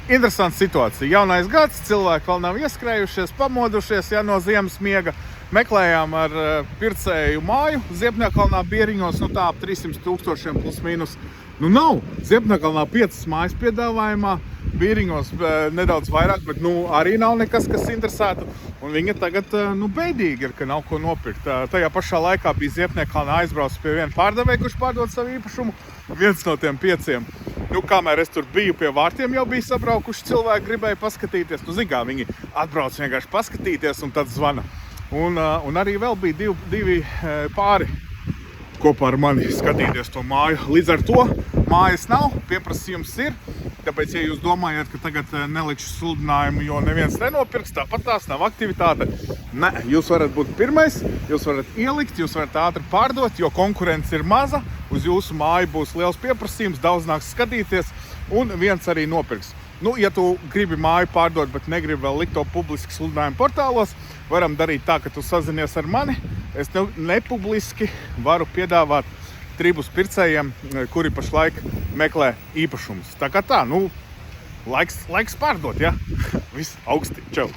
interesanta situācija. Jaunais gads, cilvēki vēl nav ieskrējušies, pamodušies, no ziemas miega. Meklējām ar pircēju māju Ziepniekkalnā Bieriņos, tā ap 300,000 plus mīnus. Nav. Ziepniekkalnā 5 mājas piedāvājumā, Bieriņos nedaudz vairāk, bet arī nav nekas, kas interesētu. Un viņa tagad beidīgi ir, ka nav ko nopirkt. Tajā pašā laikā bija Ziepniekkalnā aizbraucis pie viena pārdevēja, kurš pārdod savu īpašumu. Viens no tiem 5. Kamēr es tur biju pie vārtiem, jau bija sabraukuši cilvēki, gribēja paskatīties. Viņi atbrauc vienkārši paskatīties un tad zvana. Un arī vēl bija divi pāri kopā ar mani skatīties to māju. Līdz ar to mājas nav, pieprasījums ir. Tāpēc, ja jūs domājat, ka tagad nelikšu sludinājumu, jo neviens nenopirks, tāpat tās nav aktivitāte. Nē, jūs varat būt pirmais, jūs varat ielikt, jūs varat ātri pārdot, jo konkurence ir maza. Uz jūsu māju būs liels pieprasījums, daudz nāks skatīties un viens arī nopirks. Ja tu gribi māju pārdot, bet negribi vēl likt to publiski sludinājumu portālos, varam darīt tā, ka tu sazinies ar mani. Es nepubliski varu piedāvāt tribus pircējiem, kuri pašlaik meklē īpašumus. Tā kā laiks pārdot, ja? Viss augsti. Čau!